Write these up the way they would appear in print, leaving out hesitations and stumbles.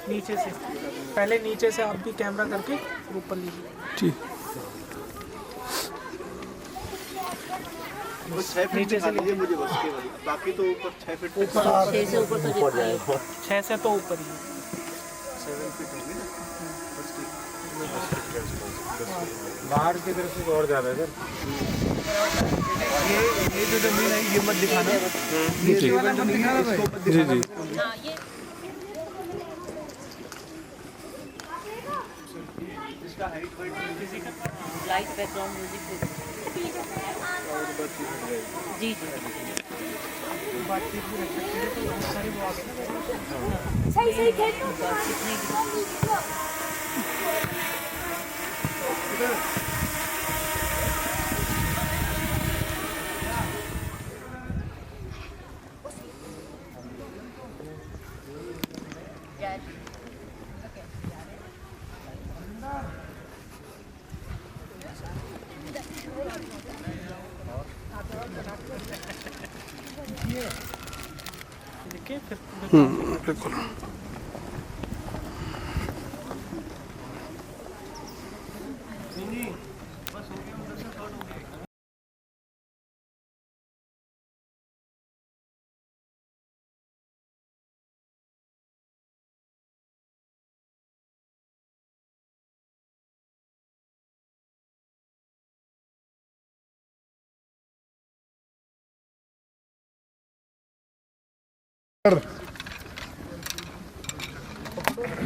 नीचे से, पहले नीचे से आप भी कैमरा करके ऊपर लीजिए। ठीक। नीचे से लीजिए मुझे बस के बाकी तो ऊपर 6 फीट ऊपर, 6 से ऊपर तो जाएगा। 6 से तो ऊपर ही। 7 फीट होंगे ना। बाहर की तरफ से और ज़्यादा है सर। ये जो जमीन है ये मत दिखाना। जी जी जी जी। हाँ ये इसका हाइट लाइट बैकग्राउंड म्यूजिक जी जी बातचीत भी रख सकते हैं, तो बहुत सारी वो सही सही बातचीत नहीं देखिए फिर बिल्कुल।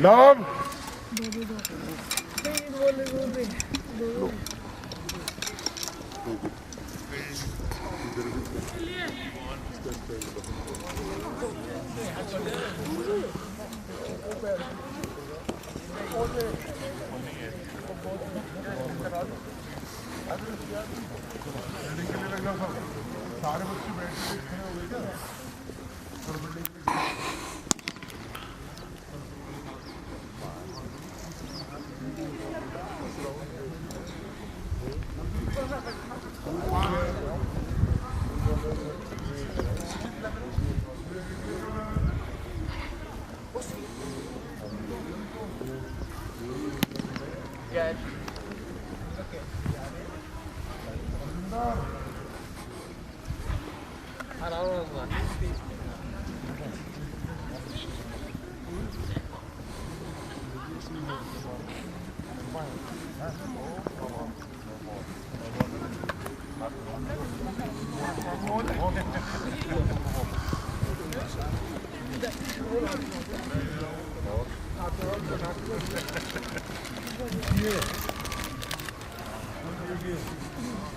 नाम सारे बच्चे बैठे खड़े हो गए क्या?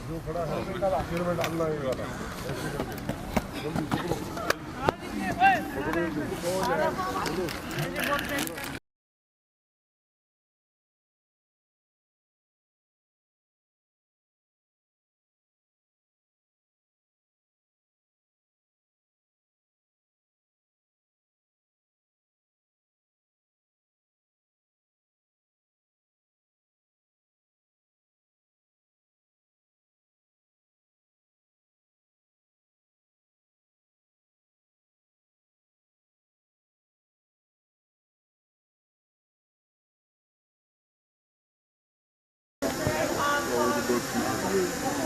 जो खड़ा है सिर में डालना है वाला।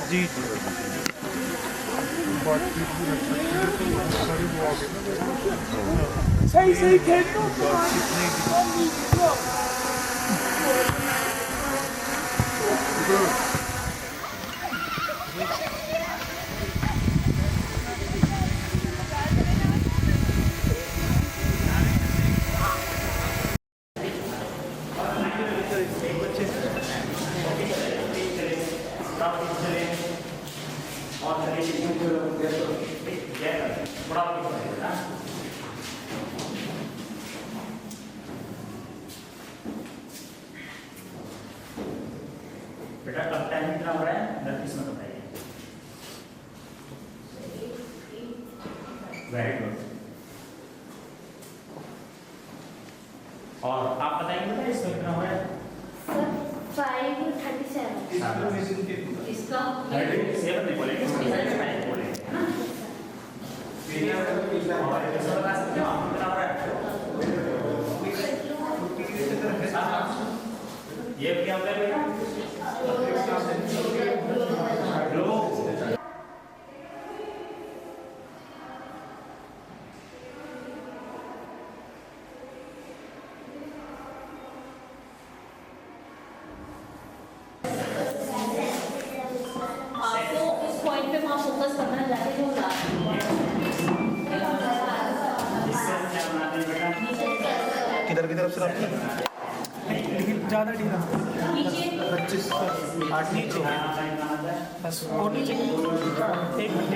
जी जी बातचीत भी रख सकते हैं, तो बहुत सारी वो आगे सही सही खेल तो बेटा कब टाइम कितना हो रहा है 29 में बताइए। Very good. और आप बताइए बेटा इसका कितना हो रहा है? 5:37 इसका 37 नहीं बोलेंगे, इसका 5 बोलेंगे, है ना? और इसका बता सकते हो आप कितना हो रहा है? ये क्या होता है बेटा? लो आपको इस पॉइंट पे वहाँ फोकस करना है जाके जो इससे क्या बनाते हैं बेटा? किधर की तरफ से रखते हैं? ज़्यादा ढीला नीचे 25 8 नीचे हाँ, साइड बनाता है। बस और नीचे 1 मिनट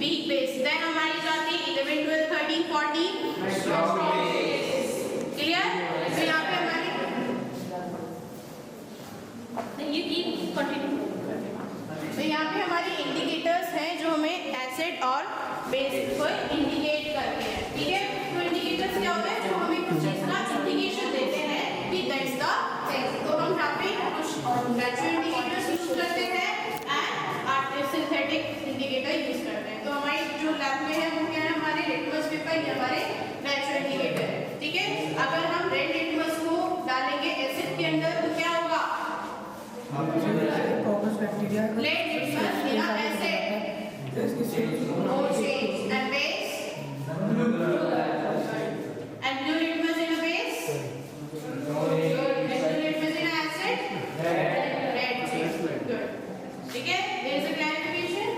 वीक बेस देन हमारी जाती है 11 12 13 14 स्ट्रॉन्ग बेस क्लियर। तो यहाँ पे हमारी ये कंटिन्यू। तो यहाँ पे हमारे इंडिकेटर्स हैं जो हमें एसिड और बेस को इंडिकेट करते हैं, ठीक है। तो इंडिकेटर्स क्या होते हैं, जो हमें कुछ चीज का इंडिकेशन देते हैं कि दैट्स द थिंग। तो हम यहाँ पे कुछ नेचुरल इंडिकेटर्स यूज करते हैं एंड सिंथेटिक इंडिकेटर यूज करते हैं। तो हमारी जो लैब में है वो क्या है, हमारे लिटमस पेपर, ये हमारे नेचुरल इंडिकेटर है, ठीक है। अगर हम रेड लिटमस को डालेंगे एसिड के अंदर तो क्या होगा, caucus bacteria red litmus in acid no change and base and blue litmus in a base good and blue litmus in a acid red change good, ठीक है। there is a clarification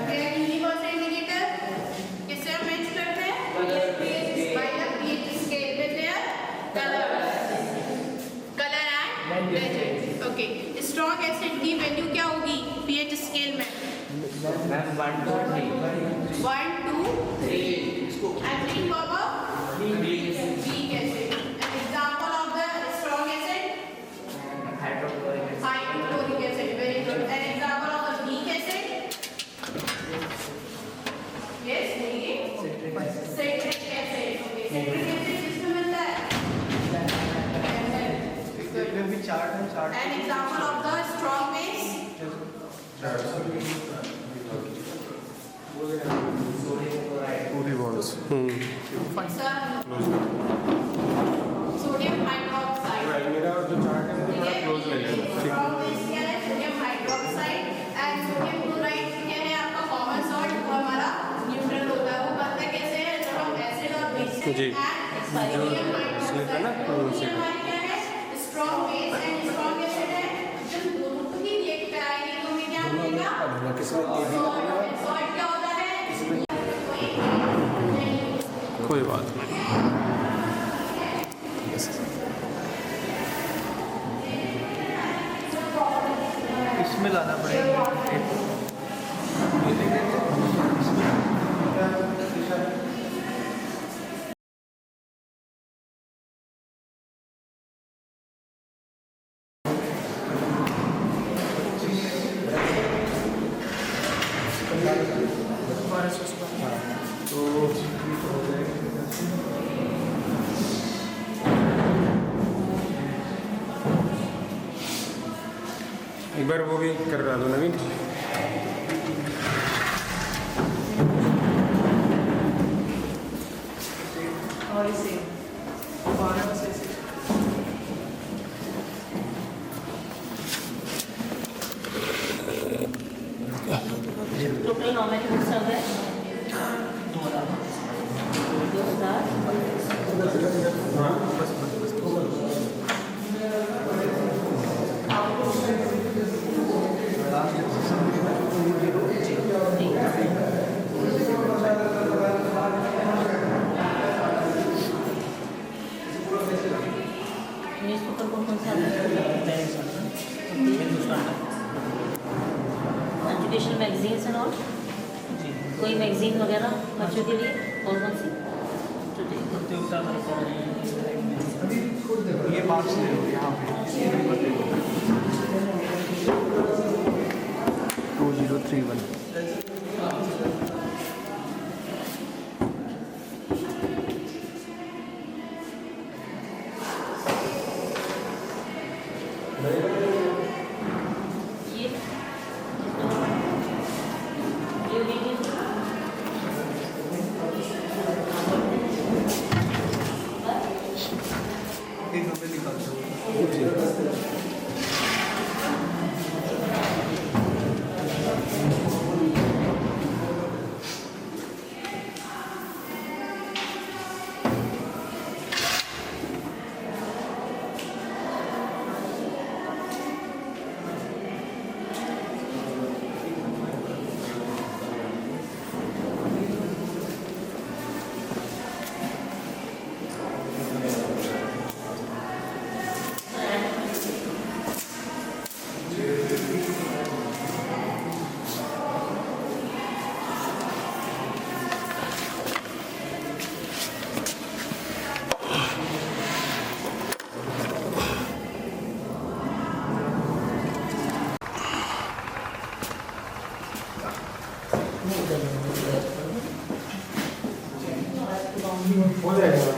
okay। universal indicator किससे हम match करते हैं, by the pH scale with their color and legend okay। strong acid की value क्या होगी pH scale में, 1 2 3 and 3 power weak acid। An example of the strong acid, hydrochloric acid, very good। An example of the weak acid, yes citric acid okay। citric acid किसमें मिलता है, इसमें भी chart है, chart an example of the strong base, पूरी balls it's a sodium hydroxide मेरा जो chart है वो थोड़ा क्लोज ले लेना strong base क्या है, sodium hydroxide and sodium chloride क्या है आपका कॉमन सॉल्ट, और हमारा न्यूट्रल होता है। वो बनता है कैसे है, जब हम एसिड और बेस से जी। सोडियम स्लिप है ना, हाइड्रोक्साइड हमारी क्या है strong base and strong acid है। जब दोनों ही रिएक्ट कराएंगे तो हमें क्या मिलेगा, सॉल्ट क्या होता है, कोई बात नहीं। इसमें लाना पड़ेगा। एक बार वो भी करवा दो नवीन। और इसे 12 से 6 टोटल नॉर्मल बुक्स आ गए 2000 न्यूज़पेपर कौन सा एजुकेशनल मैगजीन्स एंड ऑल, कोई मैगजीन वगैरह बच्चों के लिए और कौन सी? ये मार्क्स ले लो यहाँ पे 2031। हो जाएगा।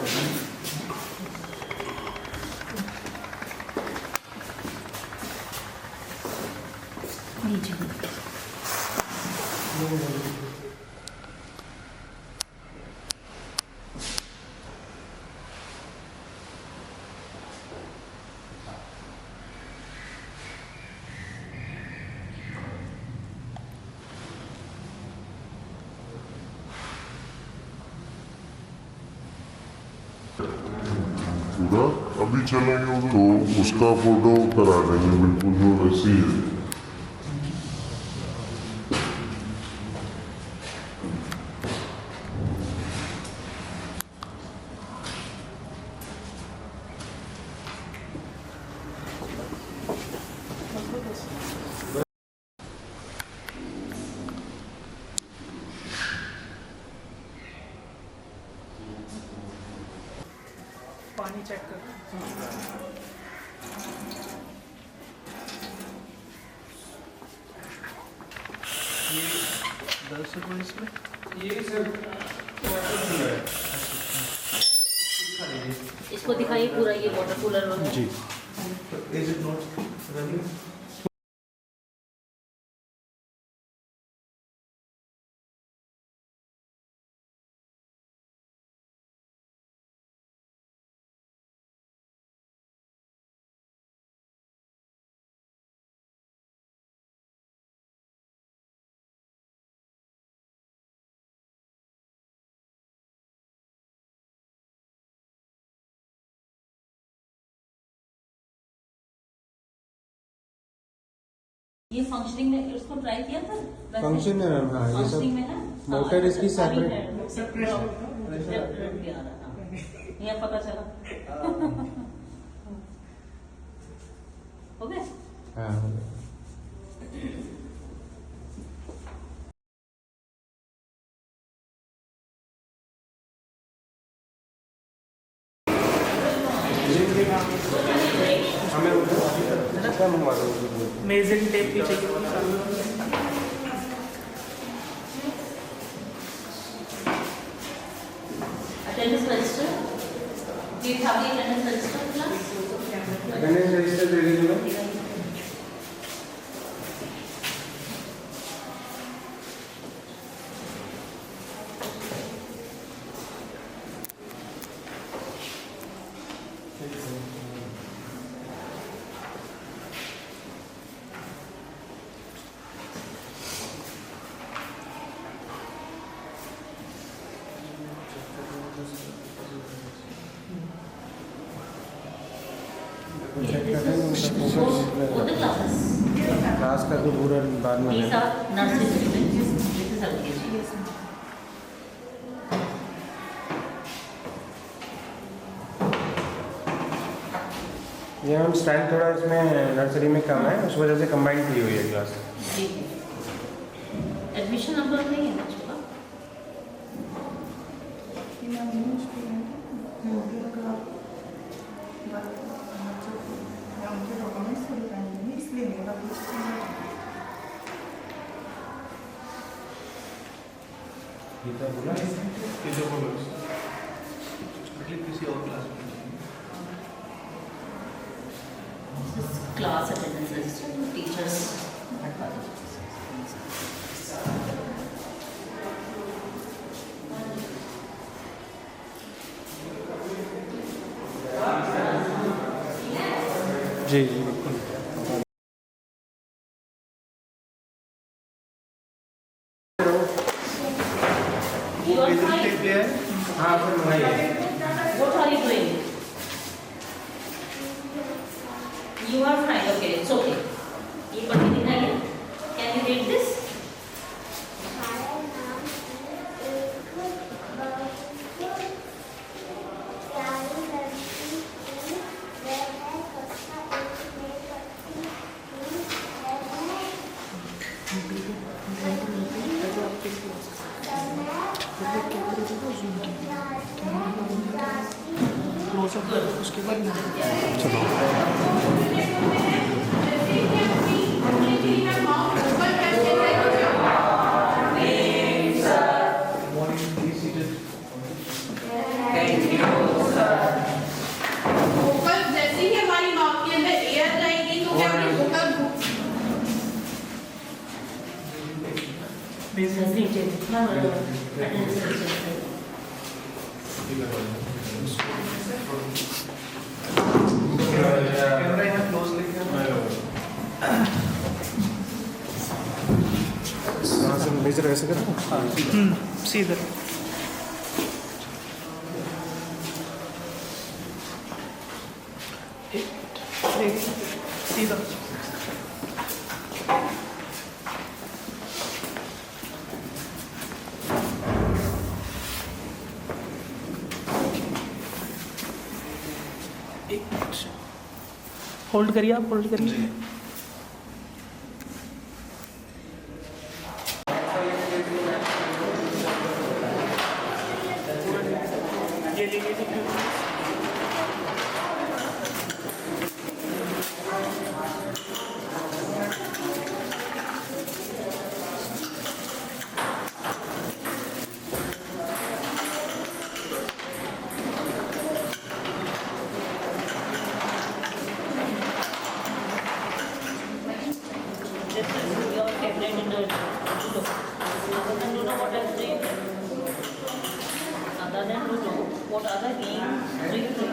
पूरा अभी चलेंगे तो उसका फोटो करा देंगे बिल्कुल जो वैसी है। पानी चेक कर ये 10 रुपये इसमें ये सब इसको दिखाइए पूरा ये वाटर कूलर वगैरह। जी तो इज इट नॉट रनिंग? ये फंक्शनिंग में उसको ट्राई किया था? फंक्शन में हाँ ये फंक्शनिंग में सब है मोटर इसकी सेपरेट ये पता चला हो गया। हाँ हमें क्या मंगवा दो मेजरिंग टेप भी चाहिए। अटेंडेंस रजिस्टर ये था भी attendance register class attendance register दे दीजिएगा। Both the classes. क्लास का तो पूरा बाद में These है। are nursery students. This is LKG. ये हम स्ट्रेंथ थोड़ा इसमें नर्सरी में कम है, उस वजह से कंबाइन की हुई है क्लास। जी। एडमिशन नंबर नहीं है बच्चों का। किसी और क्लास में This is class attendances, teachers. जी जी बिल्कुल। You are fine. हाँ फिर मंगाइए। What are you doing? You are fine. Okay, it's okay. ये पढ़ी दिखाइए. Can you read this? उसके बाद वोकल जैसे ही हमारी माउथ के अंदर एयर जाएगी तो क्या होगी वोकल Nursery जितना attendance है. कैमरा यहाँ क्लोज लेके यहाँ से मेजर ऐसे करो। सीधा सीधा होल्ड करिए आप होल्ड करिए This is your favorite ludo. Other than ludo, what else do you play? Other than ludo, what other games do you play?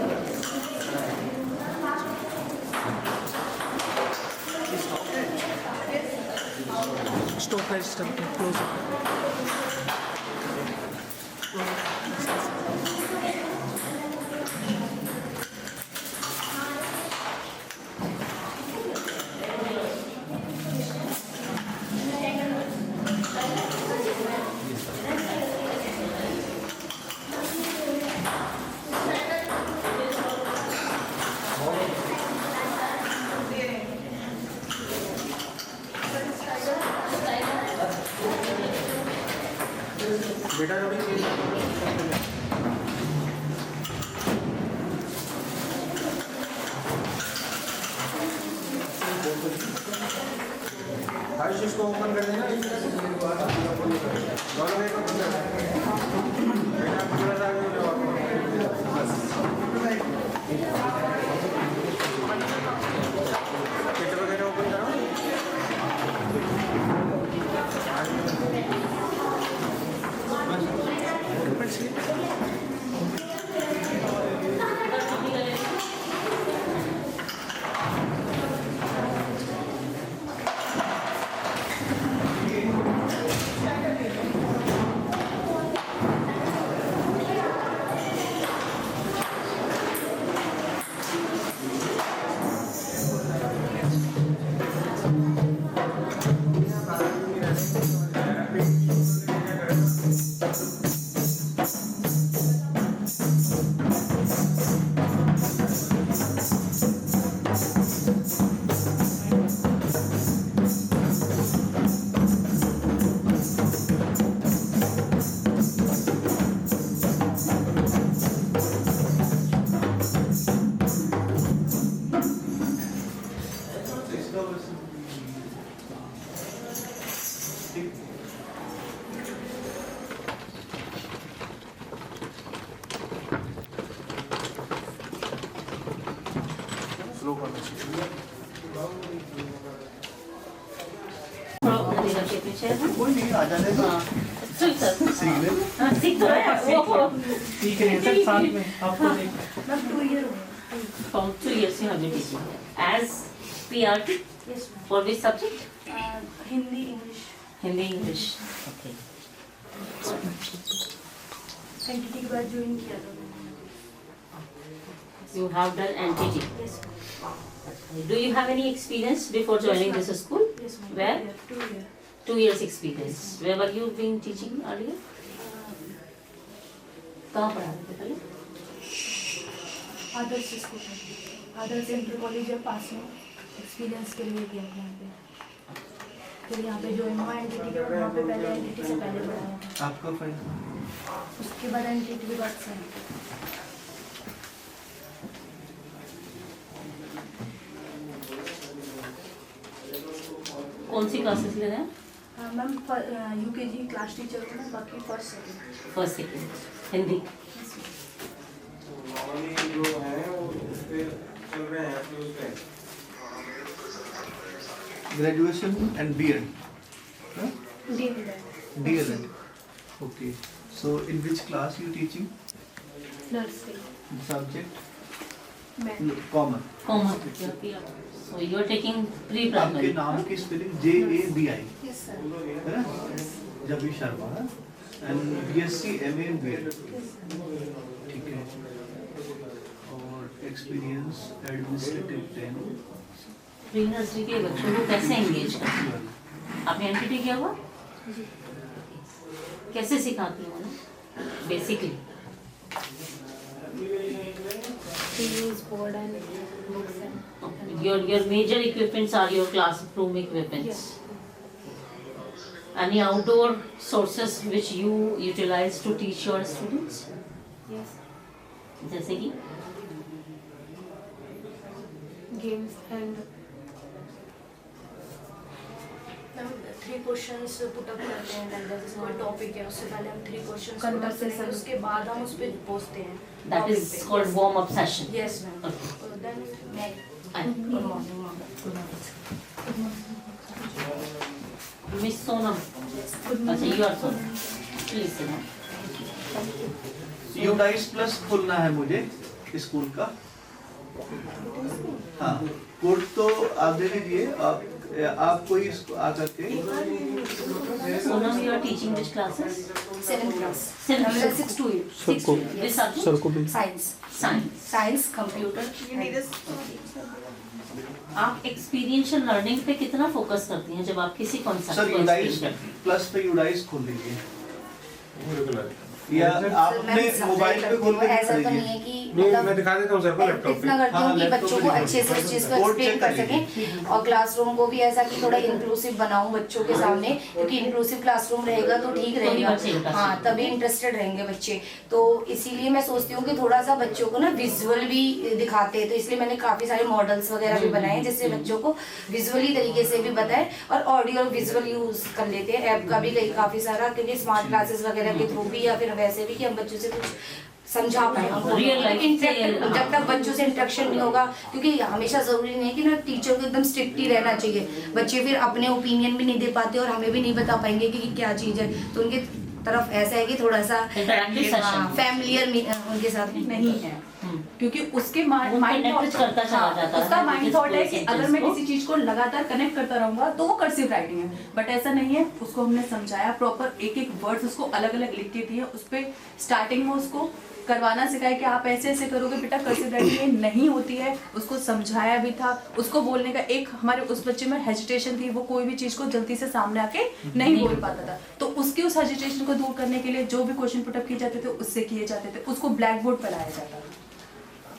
Stop है सिस्टम क्लोज बेटा थोड़ी सी हर्ष इसको ओपन कर देना। दोनों एक ओपन कर देना। बेटा थोड़ा सा आगे हो जाओ पेट वगैरह ओपन करो। के पीछे कोई नहीं आ जाने दो। सीख तो रहे हैं वो सीख रहे हैं सर साथ में आपको मैं 2 year from 2 years you have been teaching as PRT. Yes, For which subject? Hindi, English. Hindi, English. Okay. NTT के बाद ज्वाइन किया था मैंने। You have done NTT. Yes, Do you have any experience before joining ma'am. this school? yes, ma'am. Where? 2 years. 2 years experience. Where were you being teaching earlier? कहाँ पढ़ा रहे थे पहले? आदर्श स्कूल में, आदर्श इंटर कॉलेज है पास में, एक्सपीरियंस के लिए किया था यहाँ पे। फिर यहाँ पे ज्वाइन हुआ NTT के बाद, वहाँ पे पहले NTT से पहले पढ़ाया था। आपका फाइन उसके बाद NTT के बाद से कौन सी क्लासेस ले रहे हैं? मैम UKG क्लास टीचर हूँ मैं, बाकी first second. First second Hindi. Normally जो है वो उस पे चल रहे हैं तो उस पे Graduation and B.Ed. Huh? DLED Okay. So in which class you teaching? Nursery Subject? मैं Common. Common. So you are taking आपके pre-primary. नाम की स्पेलिंग JABI यस सर है ना? जबी शर्मा है and BSc MA and B.Ed. ठीक है। और experience administrative training pre nursery के बच्चों को कैसे एंगेज करते हैं? आपने NTT किया हुआ? कैसे सिखाती हो ना? Basically to use board and books and your major equipments are your classroom equipments. Any outdoor sources which you utilize to teach your students? yes जैसे कि games and 3 questions put up करते हैं, लाइक जैसे कोई topic है उससे पहले हम 3 क्वेश्चंस पुट अप करते हैं, उसके बाद हम उस पे पूछते हैं। that is called warm up session. Yes ma'am. Okay. Then मैं And good morning Miss Sonam. अच्छा you are Sonam. Please sit down. UDISE plus खोलना है मुझे स्कूल का। हाँ कोड तो आप दे दीजिए, आप कोई आकर के Sonam, you are teaching which classes? 7th class 7th. 6 to 8 Six. Which subject? Science Science. Computer. आप एक्सपीरियंशियल लर्निंग पे कितना फोकस करती हैं जब आप किसी कॉन्सेप्ट सर को यूडाइस एक्सप्लेन करती हैं? प्लस पे यूडाइस खोल लीजिए रेगुलर या आप अपने मोबाइल पे खोल के ऐसा तो दिखाइए। नहीं है कि नहीं मैं दिखा देता हूँ सर को लैपटॉप इतना पे। करती हूँ कि हाँ, बच्चों को लैपटॉप पे अच्छे से उस चीज़ को कोड एक्सप्लेन चेक कर करिए। सकें और क्लासरूम को भी ऐसा कि थोड़ा इंक्लूसिव बनाऊं बच्चों के सामने, क्योंकि इंक्लूसिव क्लासरूम रहेगा तो ठीक बच्चे रहेगा। इंटरेस्टेड हाँ तभी इंटरेस्टेड रहेंगे बच्चे। तो इसीलिए मैं सोचती हूँ कि थोड़ा सा बच्चों को ना विजुअल भी दिखाते हैं, तो इसलिए मैंने काफ़ी सारे मॉडल्स वगैरह भी बनाए जिससे बच्चों को विजुअली तरीके से भी बताएं और ऑडियो और विजुअल यूज़ कर लेते हैं ऐप का भी काफ़ी सारा, क्योंकि स्मार्ट क्लासेस वगैरह के थ्रू भी या फिर वैसे भी कि हम बच्चों से कुछ समझा पाए उनको। Real life Interact- जब तक बच्चों से इंटरेक्शन नहीं होगा, क्योंकि हमेशा जरूरी नहीं है कि ना टीचर को एकदम स्ट्रिक्ट ही रहना चाहिए, बच्चे फिर अपने ओपिनियन भी नहीं दे पाते और हमें भी नहीं बता पाएंगे कि क्या चीज़ है। तो उनके तरफ ऐसा है कि थोड़ा सा Interactive session. फैमिलियर उनके साथ नहीं है, क्योंकि उसके वो माइंड connect करता चला जाता है उसका माइंड थॉट है कि sentence अगर मैं को। किसी चीज को लगातार कनेक्ट करता रहूंगा तो वो कर्सिव राइटिंग है, बट ऐसा नहीं है। उसको हमने समझाया प्रॉपर, एक एक वर्ड्स उसको अलग अलग लिख के दिए, उस पे स्टार्टिंग में उसको करवाना सिखाया कि आप ऐसे ऐसे करोगे बेटा, कर्सिव राइटिंग ये नहीं होती है। उसको समझाया भी था। उसको बोलने का एक हमारे उस बच्चे में हेजिटेशन थी, वो कोई भी चीज को जल्दी से सामने आके नहीं बोल पाता था, तो उसकी उस हेजिटेशन को दूर करने के लिए जो भी क्वेश्चन पुटअप किए जाते थे उससे किए जाते थे, उसको ब्लैक बोर्ड पर लाया जाता था।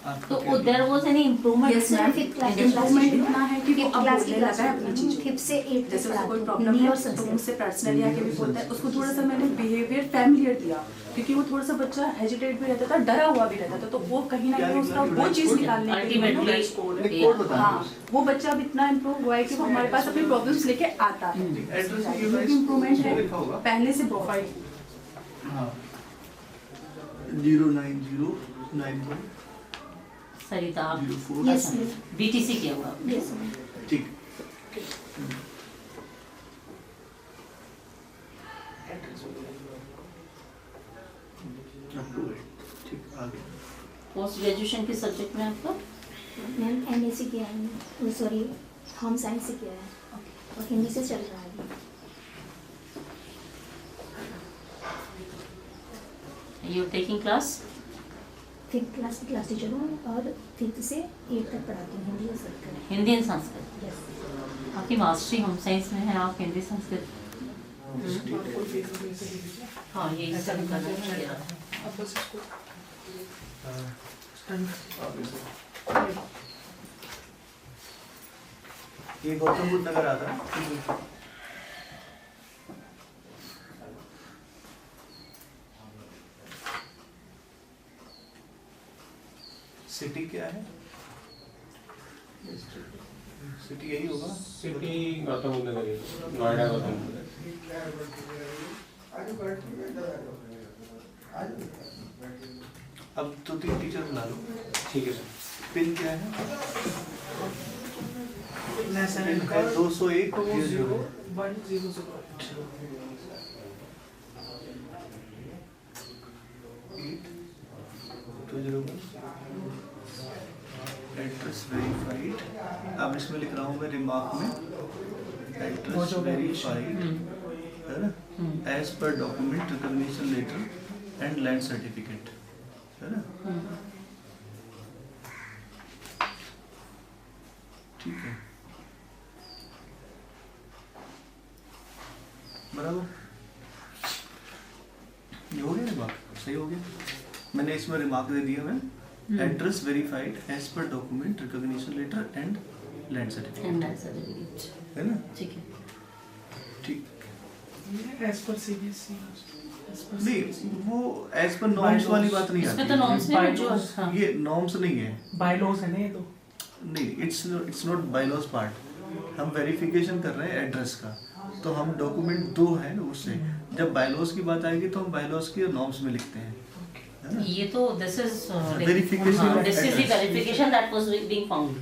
तो there was any improvement? Yes, ma'am. Fifth class improvement इतना है कि वो फिफ्थ अब क्लास बोलने लगा है अपनी चीज़ों। फिफ्थ से एट्थ जैसे उसको कोई तक प्रॉब्लम हिंदी है और तो संस्कृत। मुझसे पर्सनली आके भी बोलता है। उसको थोड़ा सा मैंने बिहेवियर फैमिलियर दिया, क्योंकि वो थोड़ा सा बच्चा हेजिटेट भी रहता था, डरा हुआ भी रहता था, तो वो कहीं ना कहीं उसका वो चीज़ निकालने के लिए Ultimately, कोड बता हाँ, वो बच्चा अब इतना इम्प्रूव हुआ है कि वो हमारे पास अपनी प्रॉब्लम्स लेके आता है। इम्प्रूवमेंट है पहले से बहुत। हाँ 09091 सरिता आप 04 यस BTC किया हुआ? यस ठीक ठीक आगे पोस्ट ग्रेजुएशन किस सब्जेक्ट में आपका? मैम MSc किया है, सॉरी होम साइंस से किया है और हिंदी से चल रहा है। You taking class? Fifth class की क्लास टीचर हूँ और फिफ्थ से एट्थ तक पढ़ाती हूँ हिंदी और संस्कृत। हिंदी एंड संस्कृत। यस आपकी मास्टरी होम साइंस में है, आप हिंदी संस्कृत। हाँ यही सब करना चाहिए। अब बस इसको ये गौतम बुद्ध नगर आता है। सिटी क्या है? सिटी यही होगा। सिटी गौतम बुद्ध नगर है, नोएडा गौतम बुद्ध। अब तो 3 टीचर बुला लो। ठीक है सर। पिन क्या है? नेशनल पिन का है 201 20100। 201 एड्रेस वेरीफाइड। अब इसमें लिख रहा हूँ मैं रिमार्क में एड्रेस वेरीफाइड है ना, as per document recognition letter and land certificate है ना। ठीक है बराबर, ये हो गया रिमार्क, सही हो गया। मैंने इसमें रिमार्क दे दिया मैं, address verified as per document recognition letter and land certificate है ना। ठीक है। ठीक एज पर CBSE नहीं, वो एज पर नॉर्म्स वाली बात नहीं इसमें आती। तो नॉर्म्स में जो हाँ। ये नॉर्म्स नहीं है, बायलॉज है ना ये तो। नहीं इट्स नॉट बायलॉज पार्ट। हम वेरिफिकेशन कर रहे हैं एड्रेस का, तो हम डॉक्यूमेंट 2 है ना उससे। जब बायलॉज की बात आएगी तो हम बायलॉज की नॉर्म्स में लिखते हैं है ना? ये तो this is Verification of this is the address. Verification that was being found.